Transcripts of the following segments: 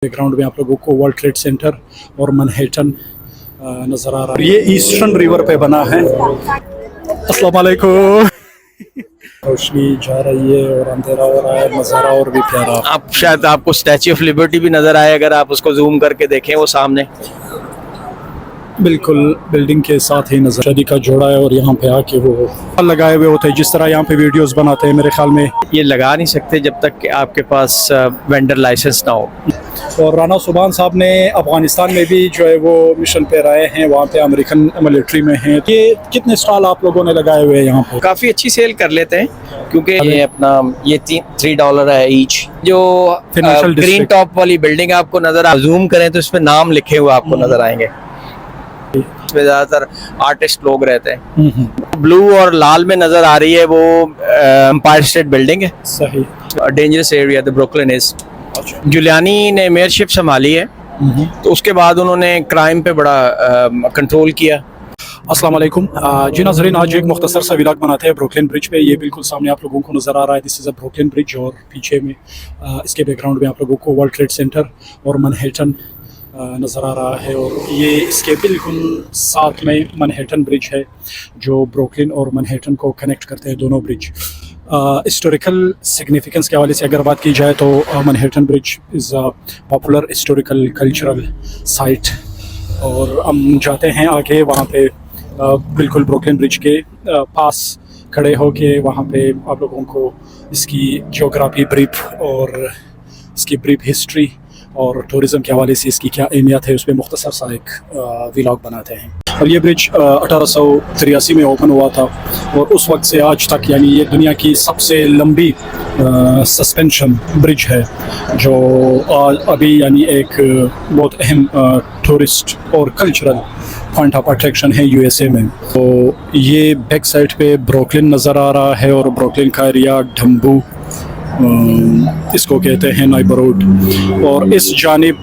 Background में आप लोगों को वर्ल्ड ट्रेड सेंटर और मैनहट्टन नज़र आ रहा है। ये ईस्टर्न रिवर पे बना है। अस्सलाम वालेकुम। रोशनी जा रही है और अंधेरा हो रहा है, नज़ारा और भी प्यारा। आप शायद आपको स्टैच्यू ऑफ लिबर्टी भी नजर आए अगर आप उसको जूम करके देखें, वो सामने बिल्कुल बिल्डिंग के साथ ही नजर शादी का जोड़ा है और यहाँ पे आके वो लगाए हुए होते हैं जिस तरह यहाँ पे वीडियोस बनाते हैं। मेरे ख्याल में ये लगा नहीं सकते जब तक कि आपके पास वेंडर लाइसेंस ना हो। और राना सुबान साहब ने अफगानिस्तान में भी जो है वो मिशन पे रहे हैं, वहाँ पे अमेरिकन मिलिट्री में हैं। ये कितने स्टॉल आप लोगों ने लगाए हुए हैं यहाँ पे? काफी अच्छी सेल कर लेते हैं क्योंकि ये अपना ये $3 है ईच। जो Financial ग्रीन district। टॉप वाली बिल्डिंग आपको नजर जूम करें तो इसमें नाम लिखे हुए आपको नजर आएंगे। इसमें ज्यादातर आर्टिस्ट लोग रहते हैं। ब्लू और लाल में नजर आ रही है वो एम्पायर स्टेट बिल्डिंग है। सही। Dangerous area the Brooklyn is. Giuliani ने मेयरशिप संभाली है तो उसके बाद उन्होंने क्राइम पे बड़ा कंट्रोल किया। अस्सलाम वालेकुम जी नाज़रीन, आज एक मुख्तसर सा व्लॉग बनाते हैं ब्रुकलिन ब्रिज पे। ये बिल्कुल सामने आप लोगों को नज़र आ रहा है, this is a Brooklyn bridge. और पीछे में इसके बैकग्राउंड में आप लोगों को वर्ल्ड ट्रेड सेंटर और मैनहट्टन नज़र आ रहा है। और ये इसके बिल्कुल साथ में मैनहट्टन ब्रिज है जो ब्रुकलिन और मैनहट्टन को कनेक्ट करते हैं, दोनों ब्रिज। हिस्टोरिकल सिग्निफिकेंस के हवाले से अगर बात की जाए तो Manhattan bridge is a popular historical cultural site. और हम जाते हैं आगे वहाँ पे बिल्कुल ब्रुकलिन ब्रिज के पास खड़े हो के वहाँ पे आप लोगों को इसकी ज्योग्राफी ब्रीफ और इसकी ब्रीफ हिस्ट्री और टूरिज़म के हवाले से इसकी क्या अहमियत है उस पर मुख्तसर सा एक व्लॉग बनाते हैं। और ये ब्रिज 1883 में ओपन हुआ था और उस वक्त से आज तक यानी ये दुनिया की सबसे लंबी सस्पेंशन ब्रिज है जो अभी यानी एक बहुत अहम टूरिस्ट और कल्चरल पॉइंट ऑफ अट्रैक्शन है यूएसए में। तो ये बैक साइड पे ब्रुकलिन नज़र आ रहा है और ब्रुकलिन का एरिया ढम्बू इसको कहते हैं, नेबरहुड। और इस जानिब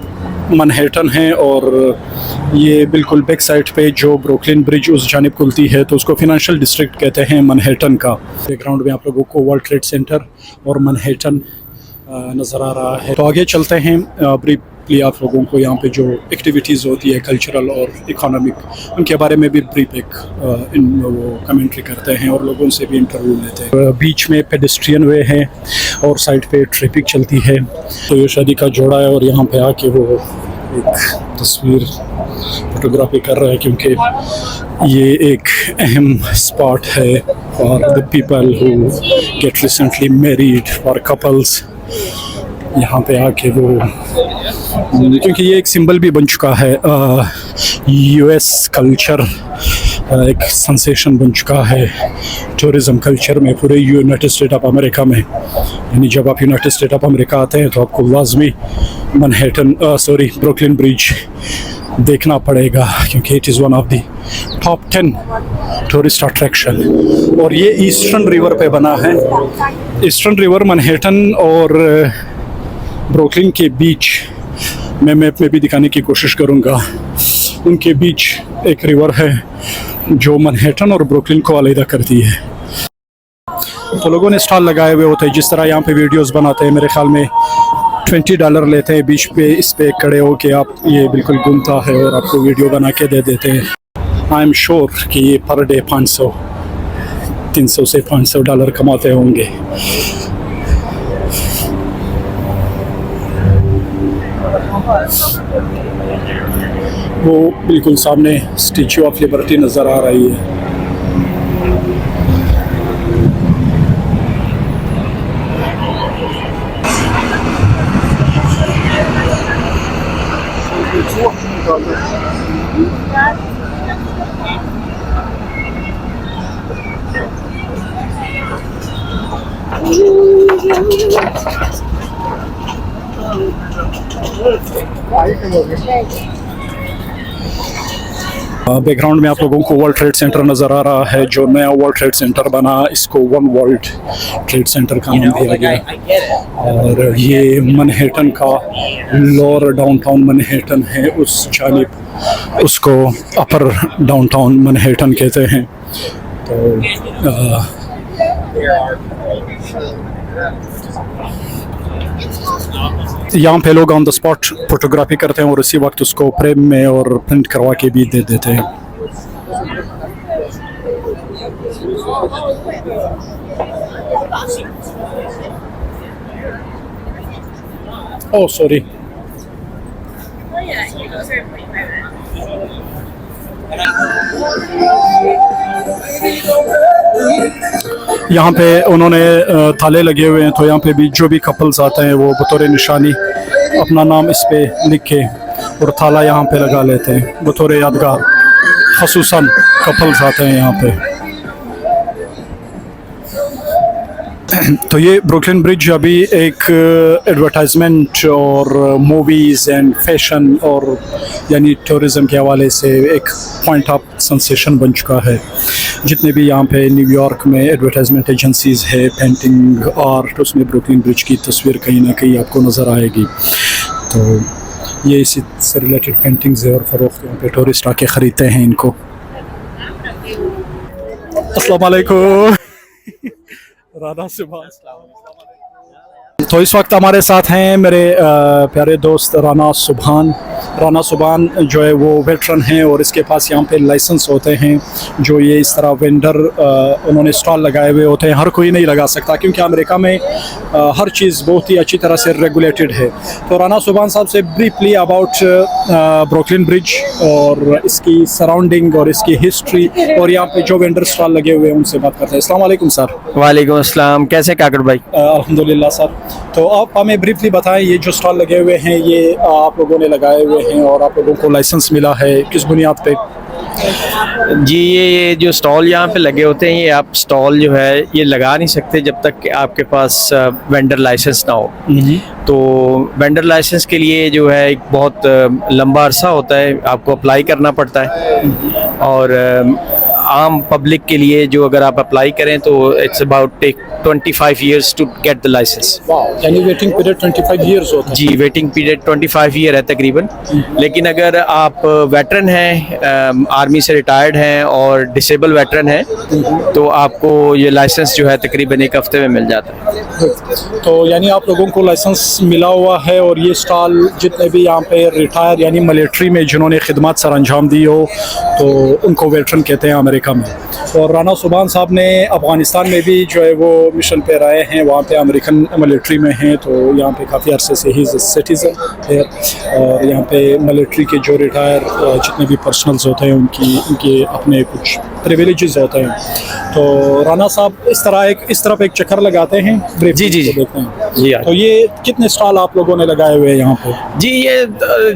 मैनहट्टन है और ये बिल्कुल बैक साइड पे जो ब्रुकलिन ब्रिज उस जानिब खुलती है तो उसको फिनेंशियल डिस्ट्रिक्ट कहते हैं मैनहट्टन का। बैकग्राउंड में आप लोगों को वर्ल्ड ट्रेड सेंटर और मैनहट्टन नज़र आ रहा है। तो आगे चलते हैं, ब्रीफली आप लोगों को यहाँ पे जो एक्टिविटीज़ होती है कल्चरल और इकोनॉमिक उनके बारे में भी ब्रीफ एक वो कमेंट्री करते हैं और लोगों से भी इंटरव्यू लेते हैं। बीच में पेडेस्ट्रियन वे है और साइड पे ट्रैफिक चलती है। तो ये शादी का जोड़ा है और यहाँ पे आके वो एक तस्वीर फोटोग्राफी कर रहा है क्योंकि ये एक अहम स्पॉट है for the people who get recently married, for couples. यहाँ पे आके वो क्योंकि ये एक सिंबल भी बन चुका है, यूएस कल्चर एक सेंसेशन बन चुका है टूरिज़म कल्चर में पूरे यूनाइटेड स्टेट ऑफ अमेरिका में। यानी जब आप यूनाइटेड स्टेट ऑफ अमेरिका आते हैं तो आपको लाजमी ब्रुकलिन ब्रिज देखना पड़ेगा क्योंकि it is one of the top 10 tourist attraction. और ये ईस्टर्न रिवर पे बना है। ईस्टर्न रिवर मैनहट्टन और ब्रुकलिन के बीच मैं मैप में भी दिखाने की कोशिश करूँगा। उनके बीच एक रिवर है जो मैनहट्टन और ब्रुकलिन को अलग करती है। तो लोगों ने स्टॉल लगाए हुए होते हैं जिस तरह यहाँ पे वीडियोस बनाते हैं। मेरे ख्याल में $20 लेते हैं बीच पे, इस पे खड़े हो के आप ये बिल्कुल घूमता है और आपको वीडियो बना के दे देते हैं। आई एम श्योर कि ये पर डे 300 से $500 कमाते होंगे। वो बिल्कुल सामने स्टैच्यू ऑफ लिबर्टी नज़र आ रही है। बैकग्राउंड में आप लोगों को वर्ल्ड ट्रेड सेंटर नज़र आ रहा है। जो नया वर्ल्ड ट्रेड सेंटर बना इसको वन वर्ल्ड ट्रेड सेंटर का नाम दिया गया। और ये मैनहट्टन का लोअर डाउनटाउन मैनहट्टन है, उस जानिब उसको अपर डाउनटाउन मैनहट्टन कहते हैं। तो यहाँ पे लोग ऑन द स्पॉट फोटोग्राफी करते हैं और उसी वक्त उसको फ्रेम में और प्रिंट करवा के भी दे देते हैं। Oh sorry. यहाँ पे उन्होंने ताले लगे हुए हैं, तो यहाँ पे भी जो भी कपल्स आते हैं वो बतौर निशानी अपना नाम इस पे लिख के और ताला यहाँ पे लगा लेते हैं बतौर यादगार। खसूसन कपल्स आते हैं यहाँ पे। तो ये ब्रुकलिन ब्रिज अभी एक एडवर्टाइजमेंट और मूवीज़ एंड फैशन और यानी टूरिज़म के हवाले से एक पॉइंट ऑफ सेंसेशन बन चुका है। जितने भी यहाँ पे न्यूयॉर्क में एडवर्टाइजमेंट एजेंसीज़ है, पेंटिंग आर्ट, उसमें ब्रुकलिन ब्रिज की तस्वीर कहीं ना कहीं आपको नज़र आएगी। तो ये इसी से रिलेटेड पेंटिंग्स है और फ़रोख्त यहाँ पे टूरिस्ट आके ख़रीदते हैं इनको। अस्सलाम वालेकुम। राना सुभान। तो इस वक्त हमारे साथ हैं मेरे प्यारे दोस्त राना सुभान। राना सुभान जो है वो वेटरन हैं और इसके पास यहाँ पे लाइसेंस होते हैं। जो ये इस तरह वेंडर उन्होंने स्टॉल लगाए हुए होते हैं। हर कोई नहीं लगा सकता क्योंकि अमेरिका में हर चीज़ बहुत ही अच्छी तरह से रेगुलेटेड है। तो राना सुभान साहब से ब्रीफली अबाउट ब्रुकलिन ब्रिज और इसकी सराउंडिंग और इसकी हिस्ट्री और यहाँ पे जो वेंडर स्टॉल लगे हुए हैं उनसे बात करते हैं। अस्सलाम वालेकुम सर। वालेकुम अस्सलाम, कैसे काकड़ भाई? अल्हम्दुलिल्लाह सर। तो आप हमें ब्रीफली बताएं, ये जो स्टॉल लगे हुए हैं ये आप लोगों ने लगाए हुए हैं और आप लोगों को लाइसेंस मिला है, किस बुनियाद पे? जी, ये जो स्टॉल यहाँ पे लगे होते हैं, ये आप स्टॉल जो है ये लगा नहीं सकते जब तक कि आपके पास वेंडर लाइसेंस ना हो। तो वेंडर लाइसेंस के लिए जो है एक बहुत लंबा अरसा होता है, आपको अप्लाई करना पड़ता है। और आम पब्लिक के लिए जो अगर आप अप्लाई करें तो it's about take 25 years to get the licence. यानी वेटिंग पीरियड 25 years होता है? जी, वेटिंग पीरियड 25 ईयर है तकरीबन। लेकिन अगर आप वेटरन हैं, आर्मी से रिटायर्ड हैं और डिसेबल वेटरन हैं तो आपको ये लाइसेंस जो है तकरीबन एक हफ्ते में मिल जाता है। तो यानी आप लोगों को लाइसेंस मिला हुआ है और ये स्टॉल जितने भी यहाँ पे रिटायर यानी मिलिट्री में जिन्होंने खिदमत सर अंजाम दी हो तो उनको वेटरन कहते हैं अमेरिका में। और राना सुभान साहब ने अफ़गानिस्तान में भी जो है वो मिशन पे रहे हैं, वहाँ पे अमेरिकन मिलिट्री में हैं। तो यहाँ पे काफ़ी अरसे से ही सिटीज़न है और यहाँ पे मिलिट्री के जो रिटायर जितने भी पर्सनल्स होते हैं उनके अपने कुछ प्रिविलेजेस होते हैं। तो राना साहब इस तरफ एक चक्कर लगाते हैं। जी जी जी, देखते हैं जी। तो ये कितने स्टॉल आप लोगों ने लगाए हुए हैं यहाँ पे? जी,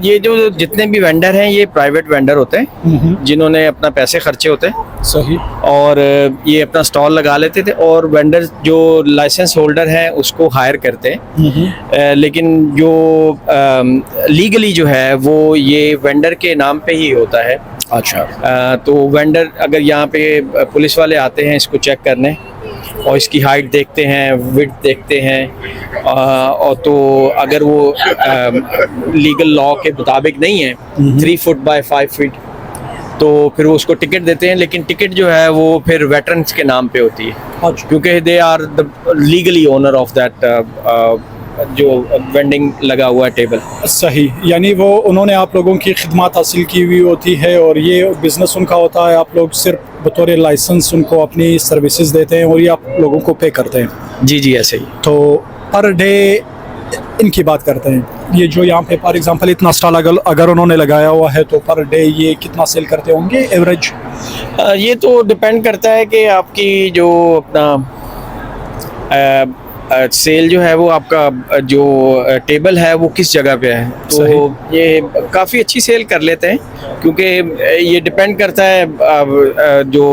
ये जो जितने भी वेंडर हैं ये प्राइवेट वेंडर होते हैं जिन्होंने अपना पैसे खर्चे होते हैं। सही। और ये अपना स्टॉल लगा लेते थे और वेंडर जो लाइसेंस होल्डर है उसको हायर करते हैं। लेकिन जो लीगली जो है वो ये वेंडर के नाम पे ही होता है। अच्छा। तो वेंडर अगर यहाँ पे पुलिस वाले आते हैं इसको चेक करने और इसकी हाइट देखते हैं, विड्थ देखते हैं और तो अगर वो लीगल लॉ के मुताबिक नहीं है 3 फुट बाय 5 फीट तो फिर वो उसको टिकट देते हैं। लेकिन टिकट जो है वो फिर वेटरन्स के नाम पे होती है। अच्छा। क्योंकि they are the legally owner of that जो वेंडिंग लगा हुआ है टेबल। सही। यानी वो उन्होंने आप लोगों की खिदमत हासिल की हुई होती है और ये बिज़नेस उनका होता है। आप लोग सिर्फ बतौर लाइसेंस उनको अपनी सर्विसेज देते हैं और ये आप लोगों को पे करते हैं? जी जी, ऐसे ही। तो पर डे इनकी बात करते हैं, ये जो यहाँ पे फॉर एग्जांपल इतना स्टॉल अगर उन्होंने लगाया हुआ है तो पर डे ये कितना सेल करते होंगे एवरेज? ये तो डिपेंड करता है कि आपकी जो अपना सेल जो है वो आपका जो टेबल है वो किस जगह पे है। तो ये काफ़ी अच्छी सेल कर लेते हैं क्योंकि ये डिपेंड करता है जो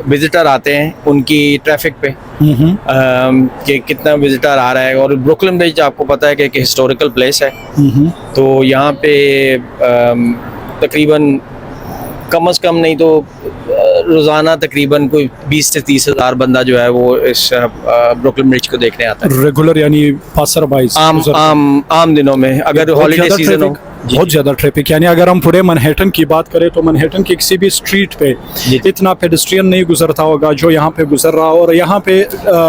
विजिटर आते हैं उनकी ट्रैफिक पे कि कितना विजिटर आ रहा है। और ब्रुकलिन ब्रिज आपको पता है कि एक हिस्टोरिकल प्लेस है। तो यहाँ पे तकरीबन कम से कम नहीं तो रोज़ाना तकरीबन कोई 20 से 30 हज़ार बंदा जो है वो इस ब्रुकलिन ब्रिज को देखने आता है। रेगुलर यानी पासर बाइज आम दिनों में, अगर हॉलीडे सीजन हो बहुत ज़्यादा ट्रैफिक, यानी अगर हम पूरे मैनहट्टन की बात करें तो मैनहट्टन की किसी भी स्ट्रीट पे इतना पेडेस्ट्रियन नहीं गुजरता होगा जो यहाँ पे गुजर रहा। और यहाँ पे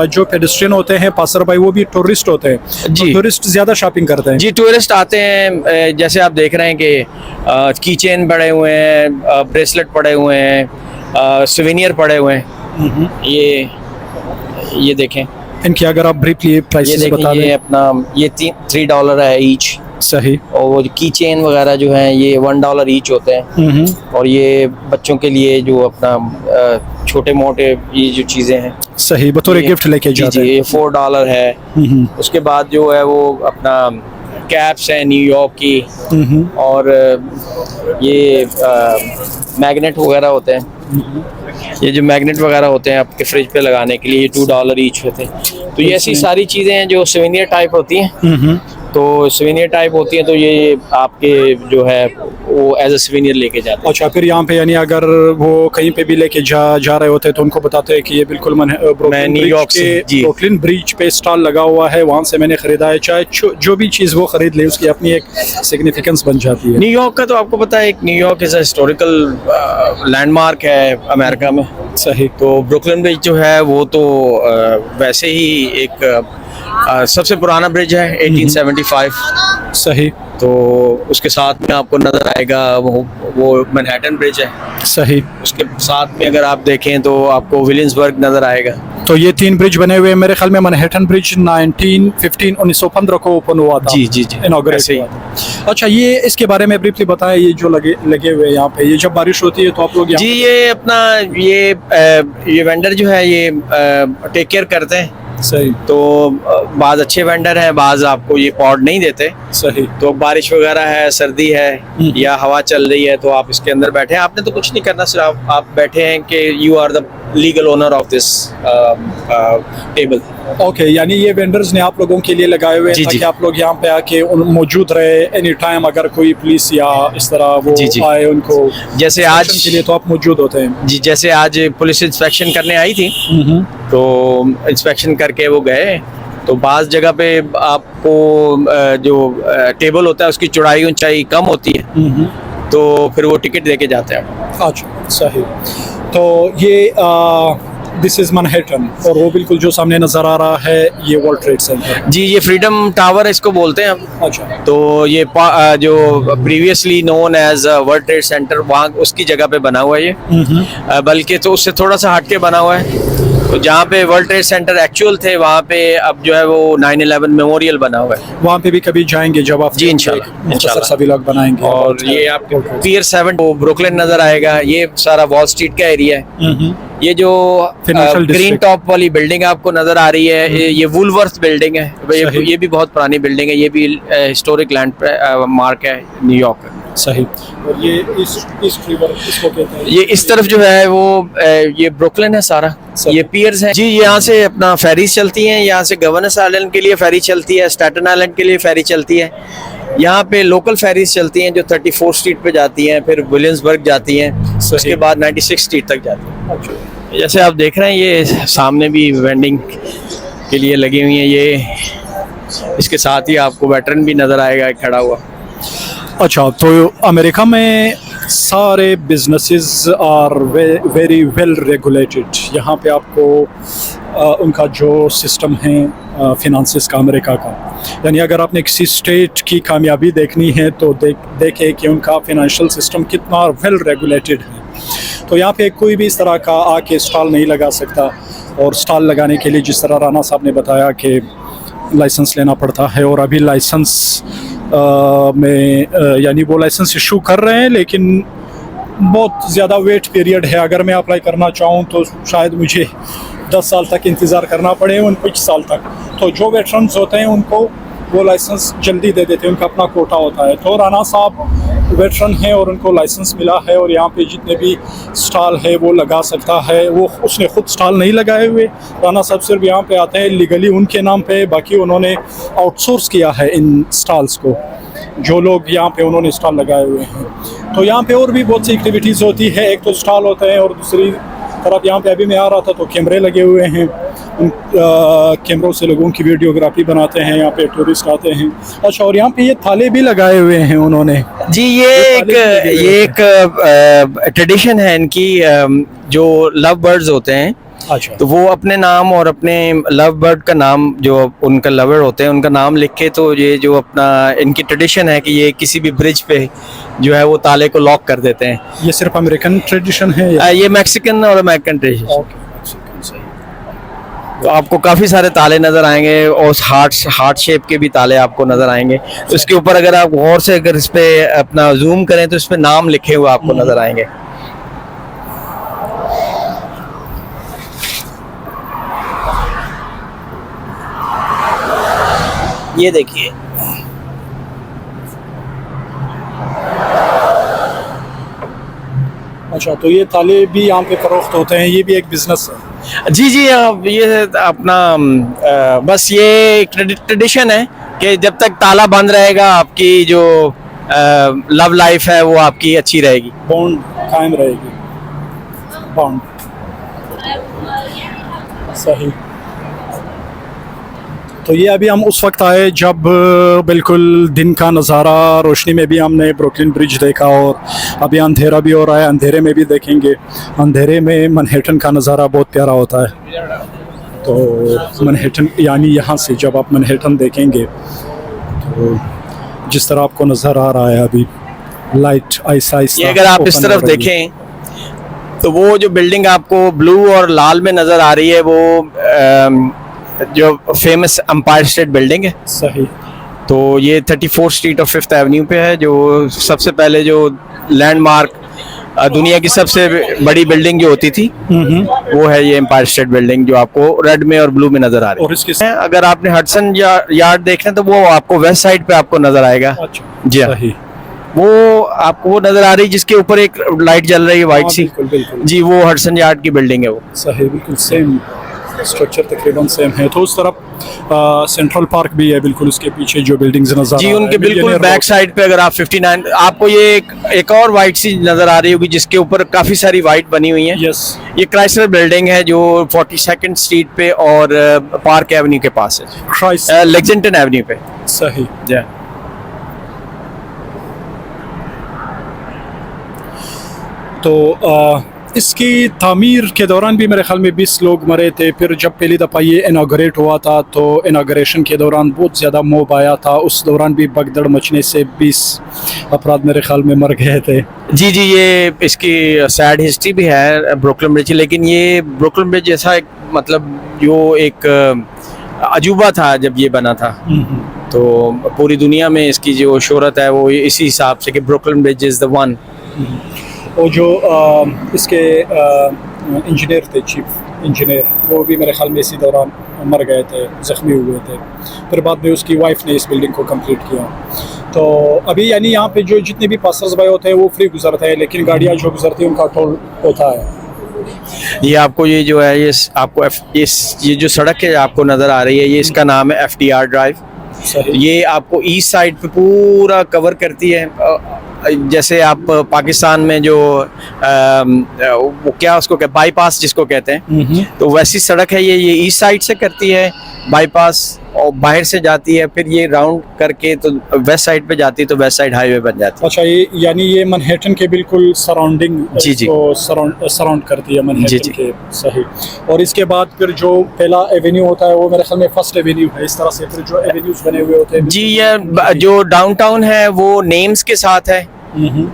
जो पेडेस्ट्रियन होते हैं पासर भाई वो भी टूरिस्ट होते हैं जी। टूरिस्ट ज़्यादा शॉपिंग करते हैं। जी, टूरिस्ट आते हैं, जैसे आप देख रहे हैं कि की चेन पड़े हुए हैं, ब्रेसलेट पड़े हुए हैं, सुवेनियर पड़े हुए हैं। ये देखें, इनकी अगर आप ब्रीफली ये प्राइसेस बता देखें, ये दें। अपना ये $3 है ईच। सही। और वो की चेन वगैरह जो हैं ये $1 ईच होते हैं। और ये बच्चों के लिए जो अपना छोटे मोटे ये जो चीज़ें हैं सही, बतौर ये- गिफ्ट लेके जी जाते जी, हैं। ये $4 है। उसके बाद जो है वो अपना कैप्स हैं न्यूयॉर्क की, और ये मैग्नेट वगैरह होते हैं। ये जो मैग्नेट वगैरह होते हैं आपके फ्रिज पे लगाने के लिए, ये $2 ईच होते हैं। तो ये ऐसी सारी चीज़ें हैं जो सुवेनियर टाइप होती हैं। तो सुवेनियर टाइप होती हैं, तो ये आपके जो है वो एज अ सुवेनियर लेके जाते हैं। अच्छा, फिर यहाँ पे यानी अगर वो कहीं पे भी लेके जा रहे होते हैं तो उनको बताते हैं कि ये बिल्कुल मैं न्यूयॉर्क से, जी। ब्रुकलिन ब्रिज पे स्टॉल लगा हुआ है, वहाँ से मैंने खरीदा है। चाहे जो भी चीज़ वो खरीद ले उसकी अपनी एक सिग्निफिकेंस बन जाती है। न्यूयॉर्क का तो आपको पता है, एक न्यूयॉर्क इज हिस्टोरिकल लैंडमार्क है अमेरिका में। सही। तो ब्रुकलिन ब्रिज जो है वो तो वैसे ही एक सबसे पुराना ब्रिज है, 1875। सही। तो उसके साथ में आपको नज़र आएगा वो मैनहट्टन ब्रिज है। सही। उसके साथ में अगर आप देखें तो आपको विलियम्सबर्ग नज़र आएगा। तो ये 3 ब्रिज बने हुए हैं। मेरे ख्याल में मैनहट्टन ब्रिज 1915 को ओपन हुआ था। जी जी जी, इनॉग्रेट ऐसे ही। हुआ था। अच्छा, ये इसके बारे में ब्रीफली बताएं, ये जो लगे हुए हैं यहाँ पे, ये जब बारिश होती है तो आप लोग जी, ये अपना ये वेंडर जो है ये टेक केयर करते हैं। सही। तो बाज़ अच्छे वेंडर हैं, बाज़ आपको ये पॉड नहीं देते। सही। तो बारिश वगैरह है, सर्दी है या हवा चल रही है, तो आप इसके अंदर बैठे हैं, आपने तो कुछ नहीं करना, सिर्फ आप बैठे हैं कि you are the legal owner of this table. Okay, यानी ये वेंडर्स ने आप लोगों के लिए लगाए हुए हैं जी, जी। ताकि आप लोग यहाँ पे आके मौजूद रहे एनी टाइम, अगर कोई पुलिस या इस तरह वो जी, जी। आए उनको जैसे आज inspection के लिए तो आप मौजूद होते हैं। जी, जैसे आज पुलिस इंस्पेक्शन करने आई थी, तो इंस्पेक्शन करके वो गए। तो बाज़ जगह पे आपको जो टेबल होता है उसकी चौड़ाई ऊंचाई कम होती है, तो फिर वो टिकट देके जाते हैं। अच्छा, सही। तो ये दिस इज मैनहट्टन, और वो बिल्कुल जो सामने नजर आ रहा है ये वर्ल्ड ट्रेड सेंटर। जी, ये फ्रीडम टावर इसको बोलते हैं हम। अच्छा। तो ये जो previously known as World Trade Center, वहाँ उसकी जगह पे बना हुआ है ये। बल्कि तो उससे थोड़ा सा हट के बना हुआ है। तो जहाँ पे वर्ल्ड ट्रेड सेंटर एक्चुअल थे, वहाँ पे अब जो है वो 9/11 मेमोरियल बना हुआ है। वहाँ पे भी कभी जाएंगे जब आप जी, इंशाल्लाह। सभी लोग बनाएंगे। और ये आपको पियर 7 ब्रुकलिन नजर आएगा। ये सारा वॉल स्ट्रीट का एरिया है। ये जो Financial ग्रीन district। टॉप वाली बिल्डिंग आपको नजर आ रही है, ये वुलवर्थ बिल्डिंग है। सही। ये भी बहुत पुरानी बिल्डिंग है, ये भी हिस्टोरिक लैंड मार्क है न्यूयॉर्क का। सही। और ये ईस्ट रिवर इसको कहते हैं। ये इस तरफ जो है वो ये ब्रुकलिन है सारा। सही। ये पियर्स हैं जी। यहाँ से अपना फेरीज चलती हैं, यहाँ से गवर्नर्स आइलैंड के लिए फेरी चलती है, स्टैटन आइलैंड के लिए फेरी चलती है। यहाँ पे लोकल फेरीज चलती हैं जो 34 स्ट्रीट पे जाती हैं, फिर विलियम्सबर्ग जाती हैं, उसके बाद 96 स्ट्रीट तक जाती हैं। अच्छा। जैसे आप देख रहे हैं ये सामने भी वेंडिंग के लिए लगी हुई हैं। ये इसके साथ ही आपको वेटरन भी नज़र आएगा खड़ा हुआ। अच्छा, तो अमेरिका में सारे businesses are very well regulated. यहाँ पे आपको उनका जो सिस्टम है फिनांसिस का अमेरिका का, यानी अगर आपने किसी स्टेट की कामयाबी देखनी है तो देखें कि उनका फिनेंशियल सिस्टम कितना वेल रेगुलेटेड है। तो यहाँ पे कोई भी इस तरह का आके स्टॉल नहीं लगा सकता। और स्टॉल लगाने के लिए जिस तरह राना साहब ने बताया कि लाइसेंस लेना पड़ता है, और अभी लाइसेंस में यानी वो लाइसेंस इशू कर रहे हैं, लेकिन बहुत ज़्यादा वेट पीरियड है। अगर मैं अप्लाई करना चाहूँ तो शायद मुझे 10 साल तक इंतज़ार करना पड़े, 21 साल तक। तो जो वेटरन्स होते हैं उनको वो लाइसेंस जल्दी दे देते हैं, उनका अपना कोटा होता है। तो राना साहब वेटरन हैं और उनको लाइसेंस मिला है, और यहाँ पे जितने भी स्टॉल है वो लगा सकता है। वो उसने खुद स्टॉल नहीं लगाए हुए, राना साहब सिर्फ यहाँ पे आते हैं लीगली उनके नाम पे, बाकी उन्होंने आउटसोर्स किया है इन स्टॉल्स को, जो लोग यहाँ पे उन्होंने स्टॉल लगाए हुए हैं। तो यहाँ पे और भी बहुत सी एक्टिविटीज़ होती है। एक तो स्टॉल होते हैं, और दूसरी तरफ यहाँ पे अभी मैं आ रहा था तो कैमरे लगे हुए हैं, उन कैमरों से लोगों की वीडियोग्राफी बनाते हैं, यहाँ पे टूरिस्ट आते हैं। अच्छा, और यहाँ पे ये थाले भी लगाए हुए हैं उन्होंने। जी, ये एक ट्रेडिशन है इनकी, जो लव बर्ड्स होते हैं अच्छा, तो वो अपने नाम और अपने लव बर्ड का नाम, जो उनका लवर होते हैं उनका नाम लिख के, तो ये जो अपना इनकी ट्रेडिशन है कि ये किसी भी ब्रिज पे जो है वो ताले को लॉक कर देते हैं। ये सिर्फ अमेरिकन ट्रेडिशन है या? ये मैक्सिकन और अमेरिकन ट्रेडिशन। ओके, मैक्सिकन, सही। तो आपको काफ़ी सारे ताले नज़र आएंगे और हार्ट शेप के भी ताले आपको नज़र आएंगे। तो इसके ऊपर अगर आप गौर से अगर इस पे अपना जूम करें तो इस पे नाम लिखे हुए आपको नज़र आएंगे। ये देखिए, अच्छा, तो ये ताले भी यहाँ पे फरोख्त होते हैं, ये भी एक बिजनेस है? जी जी, ये अपना बस ये एक ट्रेडिशन है कि जब तक ताला बंद रहेगा आपकी जो लव लाइफ है वो आपकी अच्छी रहेगी, बॉन्ड कायम रहेगी, बॉन्ड, सही। तो ये अभी हम उस वक्त आए जब बिल्कुल दिन का नज़ारा, रोशनी में भी हमने ब्रुकलिन ब्रिज देखा, और अभी अंधेरा भी हो रहा है, अंधेरे में भी देखेंगे। अंधेरे में मैनहट्टन का नज़ारा बहुत प्यारा होता है। तो मैनहट्टन यानी यहाँ से जब आप मैनहट्टन देखेंगे तो जिस तरह आपको नज़र आ रहा है अभी, लाइट आहिस्ता आहिस्ता, ये अगर आप इस तरफ देखें तो वो जो बिल्डिंग आपको ब्लू और लाल में नज़र आ रही है वो जो फेमस एम्पायर स्टेट बिल्डिंग है। सही। तो ये 34 स्ट्रीट और 5th एवेन्यू पे है, जो सबसे पहले जो लैंडमार्क दुनिया की सबसे बड़ी बिल्डिंग जो होती थी वो है ये एम्पायर स्टेट बिल्डिंग, जो आपको रेड में और ब्लू में नजर आ रही है। और इसके अगर आपने हडसन यार्ड देखना तो वो आपको वेस्ट साइड पे आपको नजर आएगा। अच्छा, जी हाँ, सही। वो आपको वो नजर आ रही है जिसके ऊपर एक लाइट जल रही है वाइट सी। बिल्कुल बिल्कुल, जी, वो हडसन यार्ड की बिल्डिंग है वो। सही, बिल्कुल सेम स्ट्रक्चर, तकरीबन सेम है। तो उस तरफ सेंट्रल पार्क भी है बिल्कुल उसके पीछे, जो बिल्डिंग्स नजर जी, उनके बिल्कुल बैक साइड पे अगर आप 59 आपको ये एक और वाइट सी नजर आ रही होगी जिसके ऊपर काफी सारी वाइट बनी हुई है। यस, ये क्राइसलर बिल्डिंग है जो 42nd स्ट्रीट पे और पार्क एवेन्यू के पास है, क्राइस्ट, लेक्सिंगटन एवेन्यू पे। सही। जी, तो इसकी तामीर के दौरान भी मेरे ख्याल में 20 लोग मरे थे। फिर जब पहली दफ़ा ये इनाग्रेट हुआ था तो इनाग्रेशन के दौरान बहुत ज़्यादा मोब आया था, उस दौरान भी भगदड़ मचने से 20 अफराद मेरे ख्याल में मर गए थे। जी जी, ये इसकी सैड हिस्ट्री भी है ब्रुकलिन ब्रिज, लेकिन ये ब्रुकलिन ब्रिज जैसा एक मतलब जो एक अजूबा था जब ये बना था, तो पूरी दुनिया में इसकी जो शोहरत है वो इसी हिसाब से कि Brooklyn bridge is the one. और जो इसके इंजीनियर थे, चीफ इंजीनियर, वो भी मेरे ख्याल में इसी दौरान मर गए थे, ज़ख्मी हुए थे। फिर बाद में उसकी वाइफ ने इस बिल्डिंग को कंप्लीट किया। तो अभी यानी यहाँ पे जो जितने भी पासर्स बाय होते हैं वो फ्री गुजरते हैं, लेकिन गाड़ियाँ जो गुजरती हैं उनका टोल होता है। ये आपको ये जो है ये आपको ये जो सड़क है आपको नज़र आ रही है, ये इसका नाम है FDR ड्राइव। ये आपको ईस्ट साइड पे पूरा कवर करती है। जैसे आप पाकिस्तान में जो वो क्या उसको बाईपास जिसको कहते हैं, तो वैसी सड़क है ये ईस्ट साइड से करती है बाईपास और बाहर से जाती है, फिर ये राउंड करके तो वेस्ट साइड पे जाती है, तो वेस्ट साइड हाईवे बन जाती है। अच्छा, ये यानी ये मैनहट्टन के बिल्कुल सराउंडिंग सराउंड करती है मैनहट्टन के। सही। और इसके बाद फिर जो पहला एवेन्यू होता है वो मेरे ख्याल में फर्स्ट एवेन्यू है, इस तरह से फिर जो एवेन्यूज बने हुए होते हैं। जी, ये जो डाउनटाउन है वो नेम्स के साथ है,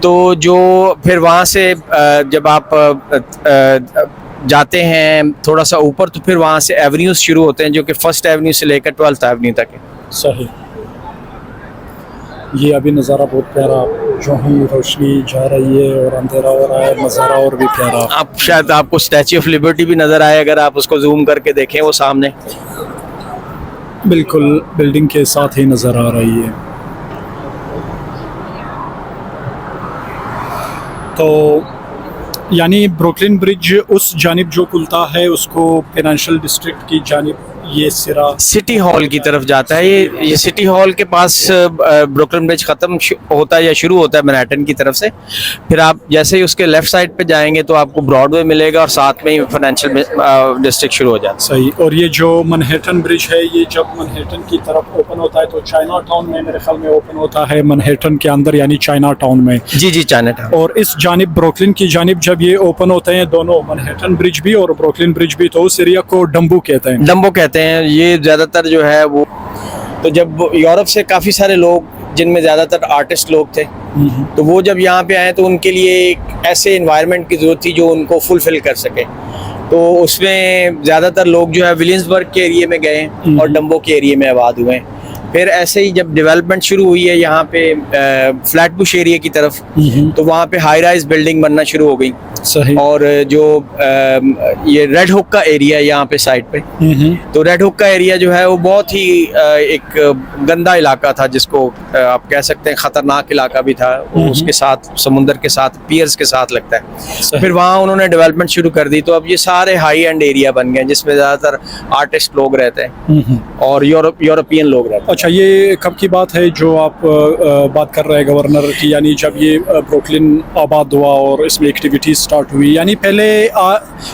तो जो फिर वहाँ से जब आप जाते हैं थोड़ा सा ऊपर तो फिर वहाँ से एवेन्यूज शुरू होते हैं जो कि 1st एवेन्यू से लेकर 12th एवेन्यू तक है। सही। ये अभी नज़ारा बहुत प्यारा, जो ही रोशनी जा रही है और अंधेरा हो रहा है, नज़ारा और भी प्यारा। आप शायद आपको स्टैच्यू ऑफ लिबर्टी भी नज़र आए अगर आप उसको जूम करके देखें, वो सामने बिल्कुल बिल्डिंग के साथ ही नज़र आ रही है। तो यानी ब्रुकलिन ब्रिज उस जानिब जो खुलता है उसको फाइनेंशियल डिस्ट्रिक्ट की जानिब ये सिरा सिटी हॉल की तरफ जाता है। ये सिटी हॉल के पास ब्रुकलिन ब्रिज खत्म होता है या शुरू होता है मैनहट्टन की तरफ से। फिर आप जैसे ही उसके लेफ्ट साइड पे जाएंगे तो आपको ब्रॉडवे मिलेगा और साथ में ही फाइनेंशियल डिस्ट्रिक्ट शुरू हो जाता है। सही। और ये जो मैनहट्टन ब्रिज है, ये जब मैनहट्टन की तरफ ओपन होता है तो चाइना टाउन में मेरे ख्याल में ओपन होता है, मैनहट्टन के अंदर यानी चाइना टाउन में। जी जी, चाइना टाउन। और इस जानिब ब्रुकलिन की जानिब जब ये ओपन होते हैं दोनों, मैनहट्टन ब्रिज भी और ब्रुकलिन ब्रिज भी, तो उस एरिया को डम्बू कहते हैं। डम्बो कहते हैं। ये ज़्यादातर जो है वो, तो जब यूरोप से काफ़ी सारे लोग, जिनमें ज़्यादातर आर्टिस्ट लोग थे, तो वो जब यहाँ पे आए तो उनके लिए एक ऐसे इन्वायरमेंट की ज़रूरत थी जो उनको फुलफिल कर सके। तो उसमें ज़्यादातर लोग जो है विलियम्सबर्ग के एरिया में गए और डम्बो के एरिया में आबाद हुए। फिर ऐसे ही जब डेवलपमेंट शुरू हुई है यहाँ पे फ्लैटबुश एरिया की तरफ, तो वहाँ पे हाई राइज बिल्डिंग बनना शुरू हो गई। सही। और जो ये रेड हुक का एरिया है यहाँ पे साइड पे, तो रेड हुक का एरिया जो है वो बहुत ही एक गंदा इलाका था, जिसको आप कह सकते हैं खतरनाक इलाका भी था। उसके साथ समुंदर के साथ पियर्स के साथ लगता है। फिर वहाँ उन्होंने डेवलपमेंट शुरू कर दी, तो अब ये सारे हाई एंड एरिया बन गए जिसमें ज़्यादातर आर्टिस्ट लोग रहते हैं और यूरोपियन लोग रहते हैं। अच्छा, ये कब की बात है जो आप बात कर रहे हैं गवर्नर की, यानी जब ये ब्रुकलिन आबाद हुआ और इसमें एक्टिविटीज स्टार्ट हुई? यानी पहले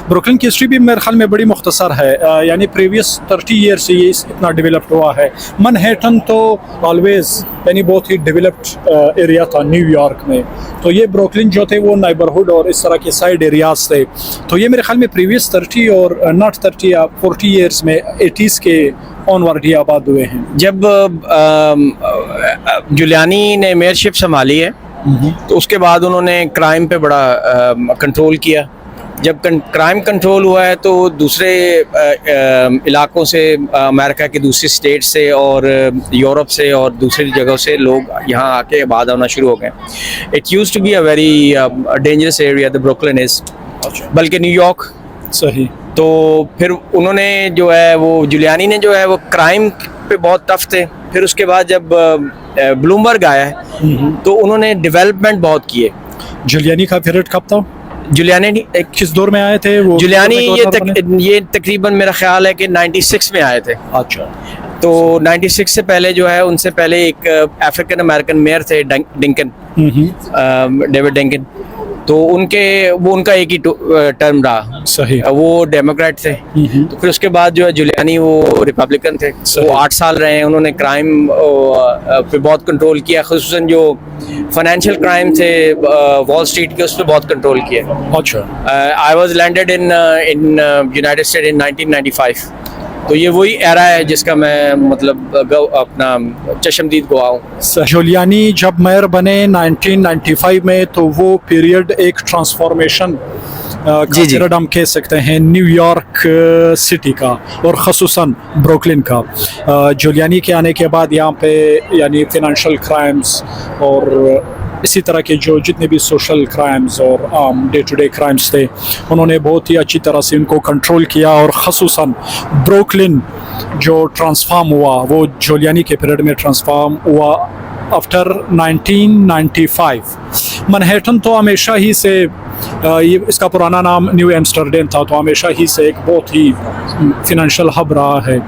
ब्रुकलिन की हिस्ट्री भी मेरे ख्याल में बड़ी मुख्तसर है, यानी प्रीवियस 30 ईयर से ये इतना डेवलप्ड हुआ है। मैनहट्टन तो ऑलवेज यानी बहुत ही डेवलप्ड एरिया था न्यूयॉर्क में, तो ये ब्रुकलिन जो थे वो नाइबरहुड और इस तरह के साइड एरियाज थे। तो ये मेरे ख्याल में प्रीवियस 30 और नॉट 30 या 40 ईयर्स में 80s के ऑनवर्ड ही आबाद हुए हैं। जब जुलियानी ने मेयरशिप संभाली है तो उसके बाद उन्होंने क्राइम पे बड़ा कंट्रोल किया। जब क्राइम कंट्रोल हुआ है तो दूसरे इलाकों से, अमेरिका के दूसरी स्टेट से और यूरोप से और दूसरी जगहों से लोग यहाँ आके आबाद होना शुरू हो गए। It used to be a very dangerous area the Brooklyn is, बल्कि न्यूयॉर्क। सही। तो फिर उन्होंने जो है वो जुलियानी ने जो है वो क्राइम पे बहुत टफ थे। फिर उसके बाद जब ब्लूमबर्ग आया है तो उन्होंने डेवलपमेंट बहुत किए। जुलियानी का पीरियड कब था? जुलियानी किस दौर में आए थे वो? जुलियानी ये तकरीबन मेरा ख्याल है कि 96 में आए थे। अच्छा। तो 96 से पहले जो है, उनसे पहले एक अफ्रीकन अमेरिकन मेयर थे डिंकन, डेविड डिंकन। तो उनका एक ही टर्म रहा। सही। वो डेमोक्रेट थे। तो फिर उसके बाद जो है जुलियानी वो रिपब्लिकन थे। वो 8 साल रहे हैं। उन्होंने क्राइम पे बहुत कंट्रोल किया, खुसूसन जो फाइनेंशियल क्राइम थे वॉल स्ट्रीट के, उस पर बहुत कंट्रोल किया। अच्छा। I was landed in United state in 1995। तो ये वही एरा है जिसका मैं मतलब अपना चश्मदीद गवाह हूँ। जुलियानी जब मेयर बने 1995 में, तो वो पीरियड एक ट्रांसफॉर्मेशन पीरियड हम कह सकते हैं न्यूयॉर्क सिटी का और ख़ुसूसन ब्रुकलिन का। जुलियानी के आने के बाद यहाँ पे यानी फिनेंशियल क्राइम्स और इसी तरह के जो जितने भी सोशल क्राइम्स और आम डे टू डे क्राइम्स थे, उन्होंने बहुत ही अच्छी तरह से इनको कंट्रोल किया। और ख़ुसूसन ब्रुकलिन जो ट्रांसफॉर्म हुआ वो जुलियानी के पीरियड में ट्रांसफॉर्म हुआ आफ्टर 1995। मैनहट्टन तो हमेशा ही से ये इसका पुराना नाम न्यू एम्स्टर्डम था, तो हमेशा ही से एक बहुत ही फिनेंशियल हब रहा है।